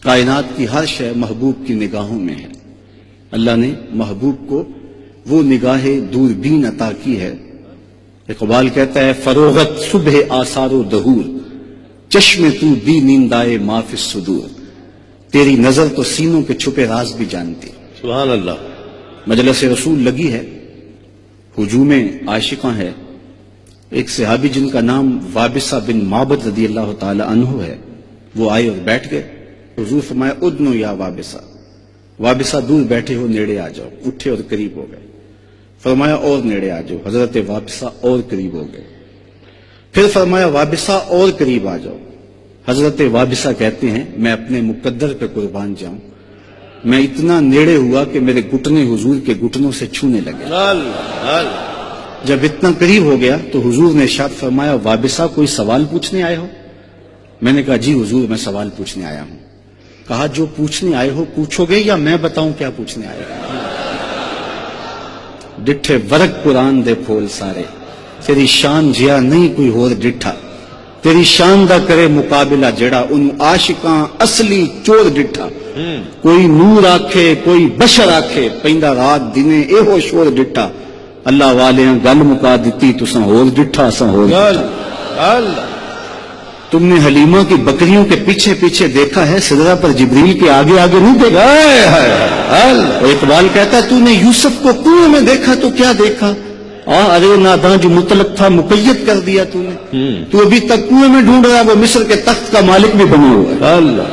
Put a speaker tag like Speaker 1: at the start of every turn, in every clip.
Speaker 1: کائنات کی ہر شے محبوب کی نگاہوں میں ہے. اللہ نے محبوب کو وہ نگاہ دوربین عطا کی ہے. اقبال کہتا ہے فروغت صبح آثار و دہور چشم تو دی نیندائے ما فی الصدور. تیری نظر تو سینوں کے چھپے راز بھی جانتی.
Speaker 2: سبحان اللہ.
Speaker 1: مجلس رسول لگی ہے، ہجوم عاشقاں ہے. ایک صحابی جن کا نام وابصہ بن معبد رضی اللہ تعالی عنہ ہے، وہ آئے اور بیٹھ گئے. حضور فرمایا ادنو یا وابصہ، وابصہ دور بیٹھے ہو نیڑے آ جاؤ. اٹھے اور قریب ہو گئے. فرمایا اور نیڑے آ جاؤ. حضرت وابصہ اور قریب ہو گئے. پھر فرمایا وابصہ اور قریب آ جاؤ. حضرت وابصہ کہتے ہیں میں اپنے مقدر پہ قربان جاؤں، میں اتنا نیڑے ہوا کہ میرے گھٹنے حضور کے گھٹنوں سے چھونے لگے. جب اتنا قریب ہو گیا تو حضور نے ارشاد فرمایا وابصہ کوئی سوال پوچھنے آئے ہو؟ میں نے کہا جی حضور میں سوال پوچھنے آیا ہوں. کہا جو پوچھنے آئے ہو پوچھو گے یا میں بتاؤں کیا پوچھنے آئے ہو؟ ڈٹھے ورق قرآن دے پھول سارے، تیری شان جیا نہیں کوئی ہور ڈٹھا. تیری شان دا کرے مقابلہ جڑا ان عاشقاں اصلی چور ڈٹھا. کوئی نور آکھے کوئی بشر آکھے پیندا رات دنے اے ہو شور ڈٹھا. اللہ والیاں گل مکا دیتی تساں ہور ڈٹھا اساں ہور ڈٹھا. تم نے حلیمہ کی بکریوں کے پیچھے پیچھے دیکھا ہے، سدرہ پر جبریل کے آگے آگے نہیں دیکھا. اور اقبال کہتا ہے تو نے یوسف کو کنویں میں دیکھا تو کیا دیکھا؟ ارے ناداں جو مطلق تھا مقید کر دیا تو نے. تو ابھی تک کنویں میں ڈھونڈ رہا ہے، وہ مصر کے تخت کا مالک بھی بنا ہوا ہے.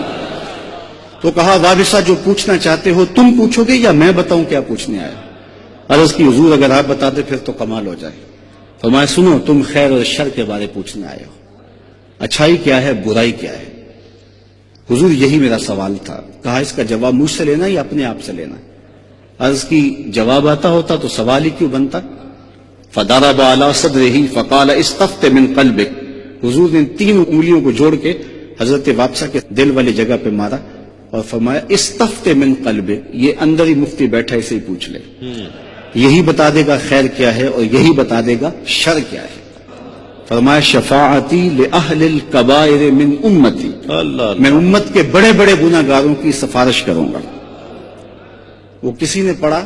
Speaker 1: تو کہا وابصہ جو پوچھنا چاہتے ہو تم پوچھو گے یا میں بتاؤں کیا پوچھنے آیا؟ عرض کی حضور اگر آپ بتا دیں پھر تو کمال ہو جائے. فرمایا سنو تم خیر اور شر کے بارے پوچھنے آئے ہو، اچھائی کیا ہے برائی کیا ہے. حضور یہی میرا سوال تھا. کہا اس کا جواب مجھ سے لینا یا اپنے آپ سے لینا؟ عرض کی جواب آتا ہوتا تو سوال ہی کیوں بنتا. فضرب علی صدرہ فقال استفت من قلبک. حضور نے 3 انگلیوں کو جوڑ کے حضرت وابصہ کے دل والی جگہ پہ مارا اور فرمایا استفت من قلبک، یہ اندر ہی مفتی بیٹھا اسے ہی پوچھ لے، یہی بتا دے گا خیر کیا ہے اور یہی بتا دے گا شر کیا ہے. فرمایا شفاعتی لأہل الکبائر من امتی، میں امت کے بڑے بڑے گناہ گاروں کی سفارش کروں گا. وہ کسی نے پڑھا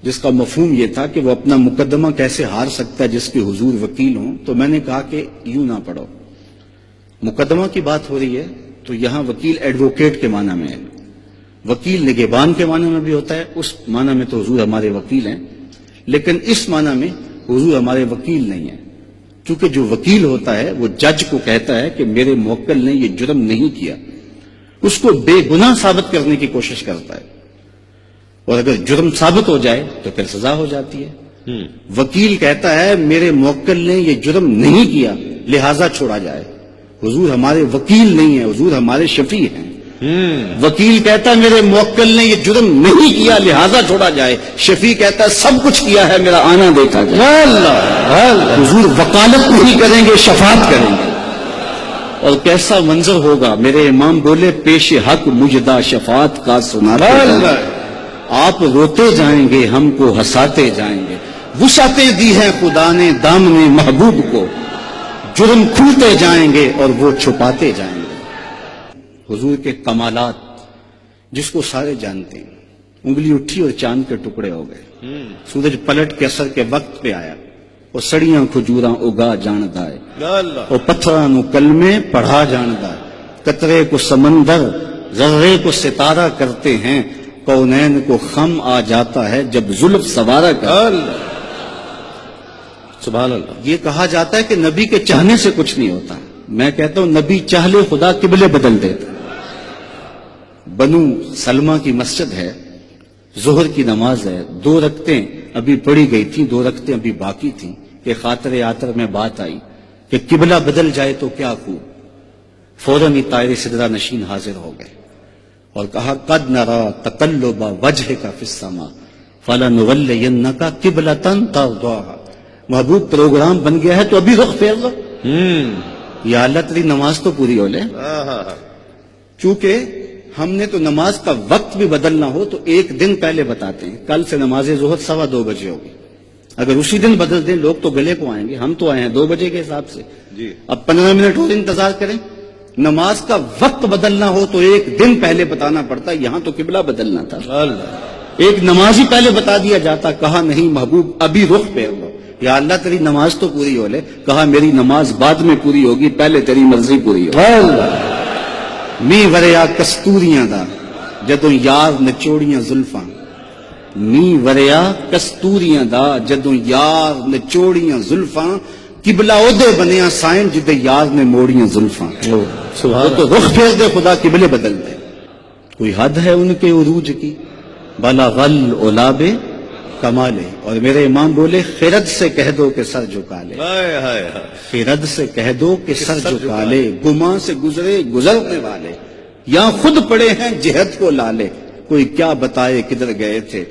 Speaker 1: جس کا مفہوم یہ تھا کہ وہ اپنا مقدمہ کیسے ہار سکتا ہے جس کے حضور وکیل ہوں. تو میں نے کہا کہ یوں نہ پڑھو، مقدمہ کی بات ہو رہی ہے تو یہاں وکیل ایڈوکیٹ کے معنی میں ہے، وکیل نگہبان کے معنی میں بھی ہوتا ہے. اس معنی میں تو حضور ہمارے وکیل ہیں، لیکن اس معنی میں حضور ہمارے وکیل نہیں ہیں. کیونکہ جو وکیل ہوتا ہے وہ جج کو کہتا ہے کہ میرے موکل نے یہ جرم نہیں کیا، اس کو بے گناہ ثابت کرنے کی کوشش کرتا ہے، اور اگر جرم ثابت ہو جائے تو پھر سزا ہو جاتی ہے. وکیل کہتا ہے میرے موکل نے یہ جرم نہیں کیا لہذا چھوڑا جائے. حضور ہمارے وکیل نہیں ہیں، حضور ہمارے شفیع ہیں. وکیل کہتا ہے میرے موکل نے یہ جرم نہیں کیا لہذا چھوڑا جائے، شفیع کہتا ہے سب کچھ کیا ہے میرا آنا دیکھا جائے. حضور وکالت نہیں کریں گے شفاعت کریں گے. اور کیسا منظر ہوگا، میرے امام بولے پیش حق مجدہ شفاعت کا سناتے جائیں. آپ روتے جائیں گے ہم کو ہنساتے جائیں گے. وسعتیں دی ہیں خدا نے دامن محبوب کو، جرم کھلتے جائیں گے اور وہ چھپاتے جائیں گے. حضور کے کمالات جس کو سارے جانتے ہیں. انگلی اٹھی اور چاند کے ٹکڑے ہو گئے. سورج پلٹ کے اثر کے وقت پہ آیا اور سڑیاں کھجوراں اگا جاندا ہے، اور پتھراں نو کلمے پڑھا جاندا ہے. قطرے کو سمندر ذرے کو ستارہ کرتے ہیں، کونین کو خم آ جاتا ہے جب زلف سوارا کر.
Speaker 2: سبحان اللہ.
Speaker 1: یہ کہا جاتا ہے کہ نبی کے چاہنے سے کچھ نہیں ہوتا. میں کہتا ہوں نبی چاہ لے خدا قبلے بدل دیتا. بنو سلمہ کی مسجد ہے، ظہر کی نماز ہے، 2 رکعتیں ابھی پڑھی گئی تھیں، 2 رکعتیں ابھی باقی تھیں کہ خاطر آتر میں بات آئی کہ قبلہ بدل جائے تو کیا خوب. فوراً ہی طائر سدرہ نشین حاضر ہو گئے اور کہا قد نرا تقلب وجهك في السماء فلنولینک قبلۃ ترضاها. محبوب پروگرام بن گیا ہے تو ابھی رخ پھیر لو. یا اللہ تیری نماز تو پوری ہو لے. چونکہ ہم نے تو نماز کا وقت بھی بدلنا ہو تو 1 دن پہلے بتاتے ہیں. کل سے نماز ظہر 2:15 بجے ہوگی. اگر اسی دن بدل دیں لوگ تو گلے کو آئیں گے. ہم تو آئے ہیں 2 بجے کے حساب سے. اب 15 منٹ اور انتظار کریں نماز کا وقت بدلنا ہو تو ایک دن پہلے بتانا پڑتا، یہاں تو قبلہ بدلنا تھا، ایک نماز ہی پہلے بتا دیا جاتا، کہا نہیں محبوب ابھی رخ پھیر لو، یا اللہ تیری نماز تو پوری ہو لے، کہا میری نماز بعد میں پوری ہوگی، پہلے تیری مرضی پوری ہو۔ می وریا کستوریاں دا جدوں یار نچوڑیاں زلفاں، می وریا کستوریاں دا جدوں یار نچوڑیاں زلفاں، قبلہ اودے بنیا سائن جدے یار نے موڑیاں زلفاں۔ وہ تو رخ پھیر دے خدا قبلے بدل دے، کوئی حد ہے ان کے عروج کی، بلغ العلاب کمالے۔ اور میرے امام بولے خرد سے کہہ دو کہ سر جھکا لے، خرد سے کہہ دو کہ سر جھکا لے، گماں سے گزرے گزرنے والے، یا خود پڑے ہیں جہد کو لالے، کوئی کیا بتائے کدھر گئے تھے،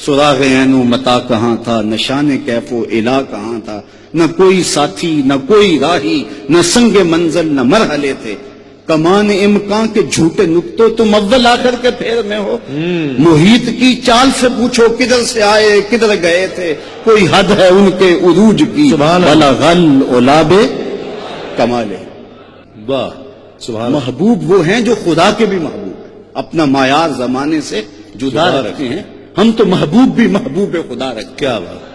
Speaker 1: سراغ عین و متا کہاں تھا، نشان کیف و الا کہاں تھا، نہ کوئی ساتھی نہ کوئی راہی، نہ سنگ منزل نہ مرحلے تھے، کمان امکان کے جھوٹے نکتوں تم اول آخر کے پھیر میں ہو، محیط کی چال سے پوچھو کدھر سے آئے کدھر گئے تھے، کوئی حد ہے ان کے عروج کی، بلغ العلاب کمالے۔
Speaker 2: واہ سبحان
Speaker 1: محبوب وہ ہیں جو خدا کے بھی محبوب ہیں، اپنا معیار زمانے سے جدا رکھتے ہیں، ہم تو محبوب بھی محبوب خدا رکھتے ہیں۔
Speaker 2: کیا بات،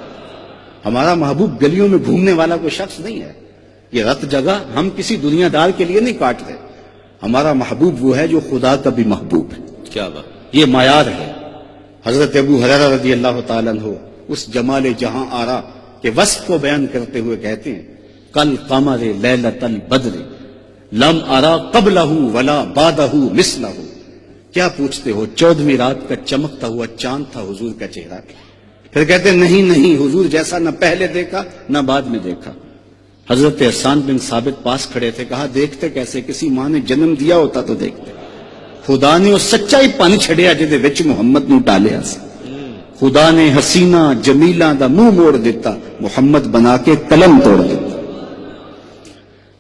Speaker 1: ہمارا محبوب گلیوں میں گھومنے والا کوئی شخص نہیں ہے، یہ رت جگہ ہم کسی دنیا دار کے لیے نہیں کاٹتے، ہمارا محبوب وہ ہے جو خدا کا بھی محبوب ہے،
Speaker 2: کیا بات،
Speaker 1: یہ معیار ہے۔ حضرت ابو ہریرہ رضی اللہ تعالیٰ عنہ اس جمال جہاں آرا کے وصف کو بیان کرتے ہوئے کہتے ہیں، کل قمر لیلۃ البدر لم ارا قبلہ ولا بعدہ مثلہ۔ کیا پوچھتے ہو، 14ویں رات کا چمکتا ہوا چاند تھا حضور کا چہرہ، پھر کہتے نہیں حضور جیسا نہ پہلے دیکھا نہ بعد میں دیکھا۔ حضرت حسان بن ثابت پاس کھڑے تھے، کہا دیکھتے کیسے، کسی ماں نے جنم دیا ہوتا تو دیکھتے، خدا نے وہ سچائی پن چھڑیا جدے وچ محمد نو ڈالیا سی، خدا نے حسینہ جمیلہ دا منہ موڑ دیتا، محمد بنا کے قلم توڑ دیتا۔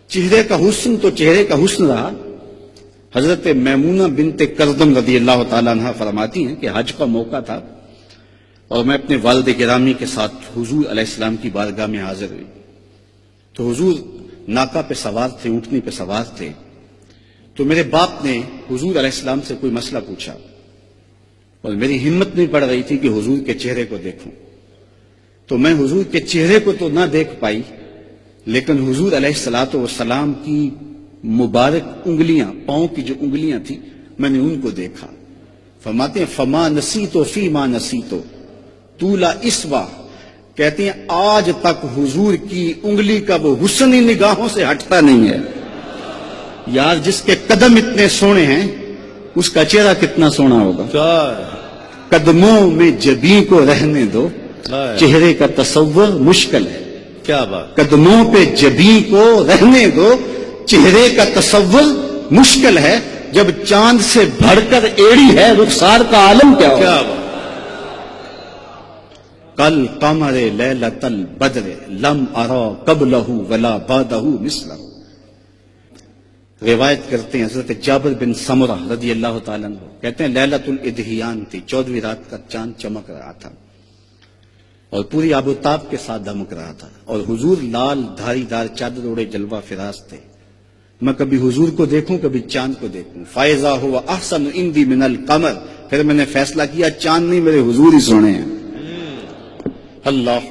Speaker 1: چہرے کا حسن تو چہرے کا حسن رہا۔ حضرت میمونہ بنت کردم رضی اللہ تعالیٰ عنہ فرماتی ہیں کہ حج کا موقع تھا اور میں اپنے والد گرامی کے ساتھ حضور علیہ السلام کی بارگاہ میں حاضر ہوئی، تو حضور ناکا پہ سوار تھے، اونٹنی پہ سوار تھے، تو میرے باپ نے حضور علیہ السلام سے کوئی مسئلہ پوچھا اور میری ہمت نہیں پڑ رہی تھی کہ حضور کے چہرے کو دیکھوں، تو میں حضور کے چہرے کو تو نہ دیکھ پائی، لیکن حضور علیہ الصلوۃ والسلام کی مبارک انگلیاں، پاؤں کی جو انگلیاں تھیں، میں نے ان کو دیکھا۔ فرماتے ہیں فما نسیتو فیما نسیتو طولا اسوا، کہتے ہیں آج تک حضور کی انگلی کا وہ حسن ہی نگاہوں سے ہٹتا نہیں ہے۔ یار جس کے قدم اتنے سونے ہیں اس کا چہرہ کتنا سونا ہوگا۔ قدموں میں جبیں کو رہنے دو، چہرے کا تصور مشکل ہے۔
Speaker 2: کیا بات،
Speaker 1: قدموں پہ جبیں کو رہنے دو، چہرے کا تصور مشکل ہے، جب چاند سے بڑھ کر ایڑی ہے رخسار کا عالم کیا ہوگا۔
Speaker 2: کیا بات،
Speaker 1: کل قمر لیلۃ البدر لم ارا قبلہ ولا بعدہ مثلہ۔ روایت کرتے ہیں حضرت جابر بن سمرہ رضی اللہ تعالیٰ عنہ کہتے ہیں لیلۃ الادھیان تھی، 14ویں رات کا چاند چمک رہا تھا اور پوری آب و تاب کے ساتھ دمک رہا تھا، اور حضور لال دھاری دار چادر اوڑے جلوہ فراز تھے۔ میں کبھی حضور کو دیکھوں کبھی چاند کو دیکھوں، فائزہ ہوا احسن عندی من القمر، پھر میں نے فیصلہ کیا چاند نہیں میرے حضور ہی سونے ہیں۔ اللہ